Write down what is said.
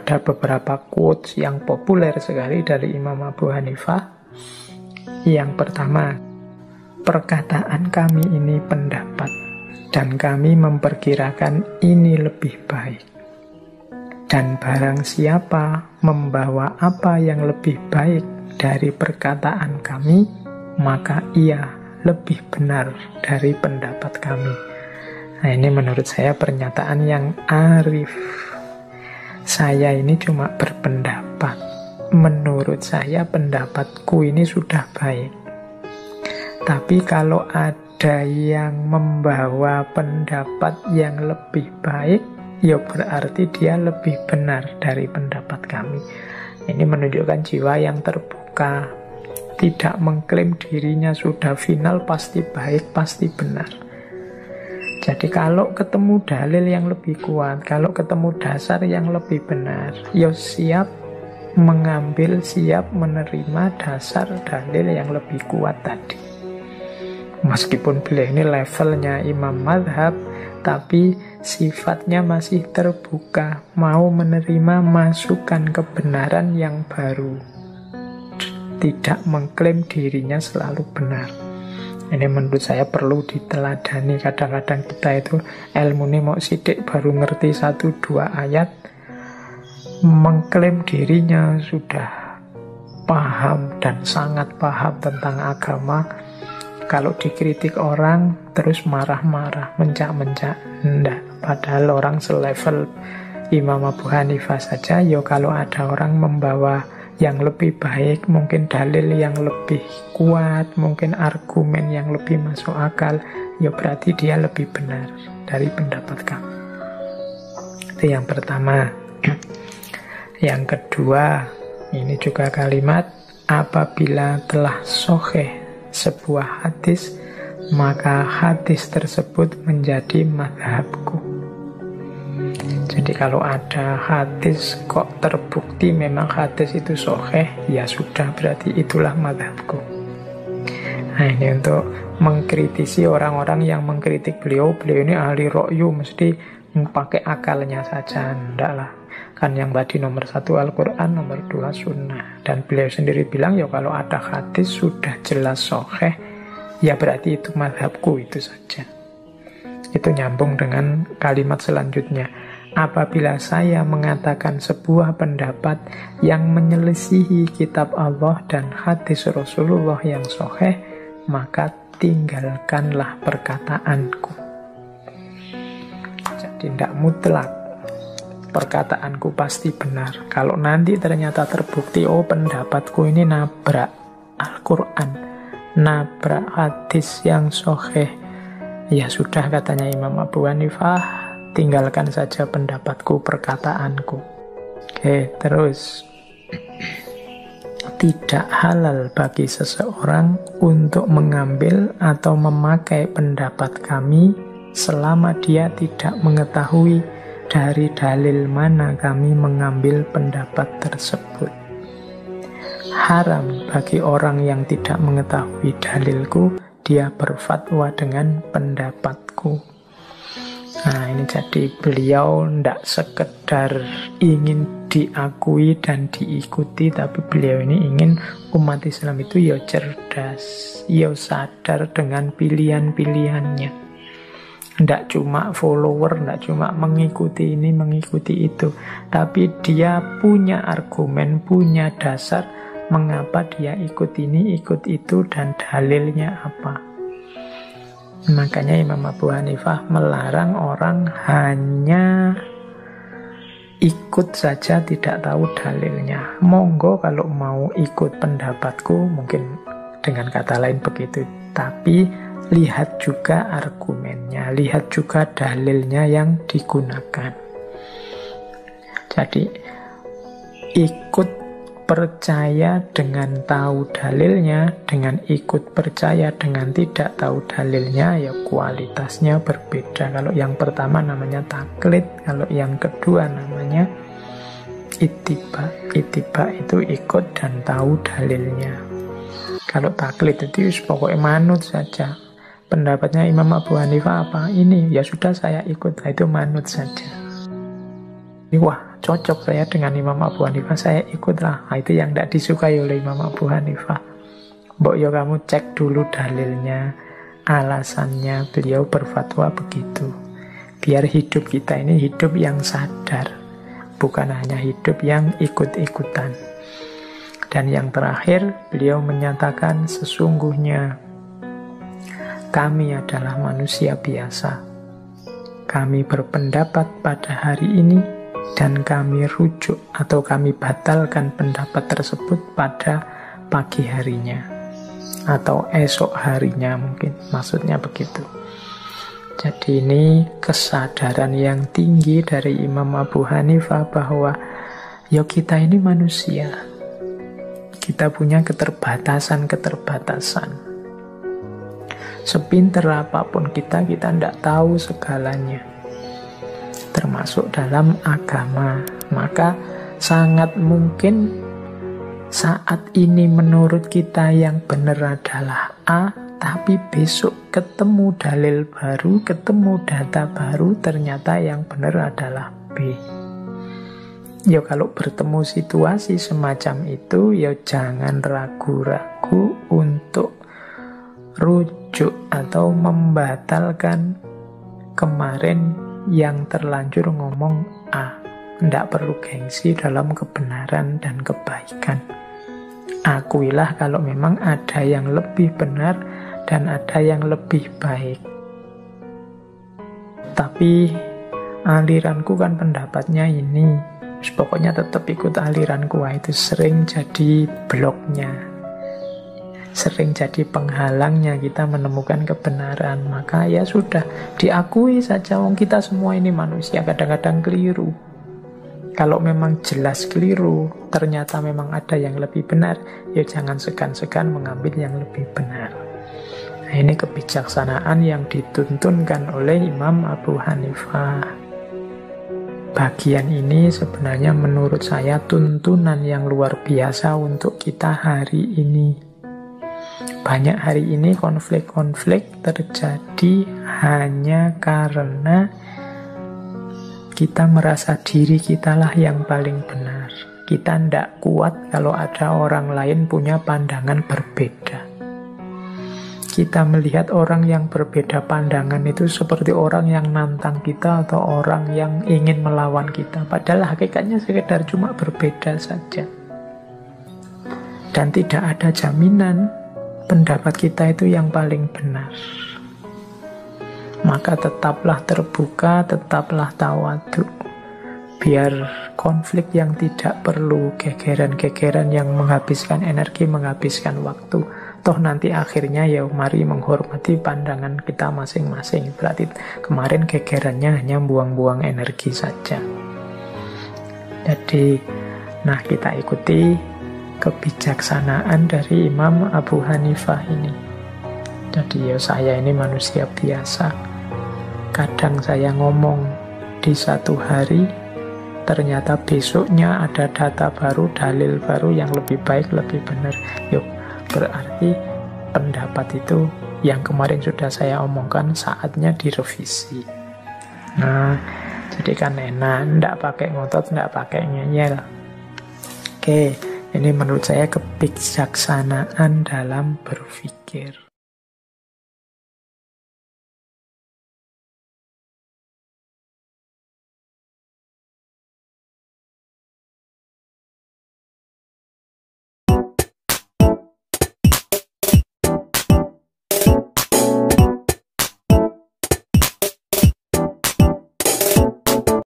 ada beberapa quotes yang populer sekali dari Imam Abu Hanifah. Yang pertama, perkataan kami ini pendapat, dan kami memperkirakan ini lebih baik. Dan barang siapa membawa apa yang lebih baik dari perkataan kami, maka ia lebih benar dari pendapat kami. Nah, ini menurut saya pernyataan yang arif. Saya ini cuma berpendapat. Menurut saya pendapatku ini sudah baik. Tapi kalau ada yang membawa pendapat yang lebih baik, ya berarti dia lebih benar dari pendapat kami. Ini menunjukkan jiwa yang terbuka, tidak mengklaim dirinya sudah final, pasti baik, pasti benar. Jadi kalau ketemu dalil yang lebih kuat, kalau ketemu dasar yang lebih benar, ya siap mengambil, siap menerima dasar dalil yang lebih kuat tadi. Meskipun beliau ini levelnya imam madhab, tapi sifatnya masih terbuka, mau menerima masukan kebenaran yang baru, tidak mengklaim dirinya selalu benar. Ini menurut saya perlu diteladani. Kadang-kadang kita itu ilmu ini mau sidik baru ngerti 1-2 ayat, mengklaim dirinya sudah paham dan sangat paham tentang agama. Kalau dikritik orang terus marah-marah, mencak-mencak. Enggak, padahal orang selevel Imam Abu Hanifah saja, ya kalau ada orang membawa yang lebih baik, mungkin dalil yang lebih kuat, mungkin argumen yang lebih masuk akal, ya berarti dia lebih benar dari pendapat kamu. Itu yang pertama. Yang kedua, ini juga kalimat, apabila telah sahih sebuah hadis, maka hadis tersebut menjadi mazhabku. Jadi kalau ada hadis kok terbukti memang hadis itu sahih, ya sudah, berarti itulah mazhabku. Nah, ini untuk mengkritisi orang-orang yang mengkritik beliau ini ahli ra'yu, mesti pakai akalnya saja. Enggak lah, kan yang tadi nomor 1 Al-Quran, nomor 2 Sunnah. Dan beliau sendiri bilang, ya kalau ada hadis sudah jelas sahih, ya berarti itu mazhabku, itu saja. Itu nyambung dengan kalimat selanjutnya. Apabila saya mengatakan sebuah pendapat yang menyelisihi kitab Allah dan hadis Rasulullah yang sahih, maka tinggalkanlah perkataanku. Jadi tidak mutlak perkataanku pasti benar. Kalau nanti ternyata terbukti, oh pendapatku ini nabrak Al-Quran, nabrak hadis yang sahih, ya sudah, katanya Imam Abu Hanifah, tinggalkan saja pendapatku, perkataanku. Oke, terus tidak halal bagi seseorang untuk mengambil atau memakai pendapat kami selama dia tidak mengetahui dari dalil mana kami mengambil pendapat tersebut. Haram bagi orang yang tidak mengetahui dalilku, dia berfatwa dengan pendapatku. Nah, ini jadi beliau tidak sekedar ingin diakui dan diikuti, tapi beliau ini ingin umat Islam itu ya cerdas, ya sadar dengan pilihan-pilihannya. Tidak cuma follower, tidak cuma mengikuti ini, mengikuti itu, tapi dia punya argumen, punya dasar mengapa dia ikut ini, ikut itu, dan dalilnya apa. Makanya Imam Abu Hanifah melarang orang hanya ikut saja tidak tahu dalilnya. Monggo kalau mau ikut pendapatku, mungkin dengan kata lain begitu, tapi lihat juga argumennya, lihat juga dalilnya yang digunakan. Jadi ikut percaya dengan tahu dalilnya, dengan ikut percaya dengan tidak tahu dalilnya, ya kualitasnya berbeda. Kalau yang pertama namanya taklid, kalau yang kedua namanya ittiba. Ittiba itu ikut dan tahu dalilnya. Kalau taklid itu pokoknya manut saja. Pendapatnya Imam Abu Hanifah apa? Ini, ya sudah saya ikut, itu manut saja. Wah, cocok saya dengan Imam Abu Hanifah, saya ikutlah. Nah, itu yang tidak disukai oleh Imam Abu Hanifah. Mbok yo kamu cek dulu dalilnya, alasannya beliau berfatwa begitu. Biar hidup kita ini hidup yang sadar, bukan hanya hidup yang ikut-ikutan. Dan yang terakhir, beliau menyatakan sesungguhnya kami adalah manusia biasa. Kami berpendapat pada hari ini dan kami rujuk atau kami batalkan pendapat tersebut pada pagi harinya atau esok harinya, mungkin maksudnya begitu. Jadi ini kesadaran yang tinggi dari Imam Abu Hanifah bahwa ya kita ini manusia. Kita punya keterbatasan-keterbatasan. Sepinter apapun kita tidak tahu segalanya. Termasuk dalam agama. Maka sangat mungkin saat ini menurut kita yang benar adalah A, tapi besok ketemu dalil baru, ketemu data baru, ternyata yang benar adalah B. Ya kalau bertemu situasi semacam itu, ya jangan ragu-ragu untuk rujuk atau membatalkan kemarin yang terlanjur ngomong A. Tidak perlu gengsi dalam kebenaran dan kebaikan. Akuilah kalau memang ada yang lebih benar dan ada yang lebih baik. Tapi aliranku kan pendapatnya ini. Pokoknya tetap ikut aliranku. Itu sering jadi bloknya, sering jadi penghalangnya kita menemukan kebenaran. Maka ya sudah, diakui saja, wong kita semua ini manusia, kadang-kadang keliru. Kalau memang jelas keliru, ternyata memang ada yang lebih benar, ya jangan segan-segan mengambil yang lebih benar. Nah, ini kebijaksanaan yang dituntunkan oleh Imam Abu Hanifah. Bagian ini sebenarnya menurut saya tuntunan yang luar biasa untuk kita hari ini. Banyak hari ini konflik-konflik terjadi hanya karena kita merasa diri kitalah yang paling benar. Kita tidak kuat kalau ada orang lain punya pandangan berbeda. Kita melihat orang yang berbeda pandangan itu seperti orang yang nantang kita atau orang yang ingin melawan kita. Padahal hakikatnya sekedar cuma berbeda saja. Dan tidak ada jaminan pendapat kita itu yang paling benar. Maka tetaplah terbuka, tetaplah tawadhu. Biar konflik yang tidak perlu, gegeran-gegeran yang menghabiskan energi, menghabiskan waktu. Toh nanti akhirnya ya mari menghormati pandangan kita masing-masing. Berarti kemarin gegerannya hanya buang-buang energi saja. Jadi, nah kita ikuti kebijaksanaan dari Imam Abu Hanifah ini. Jadi ya saya ini manusia biasa. Kadang saya ngomong di satu hari, ternyata besoknya ada data baru, dalil baru yang lebih baik, lebih benar. Yuk, berarti pendapat itu yang kemarin sudah saya omongkan saatnya direvisi. Nah, jadi kan enak, tidak pakai ngotot, tidak pakai ngeyel. Oke, ini menurut saya kebijaksanaan dalam berpikir.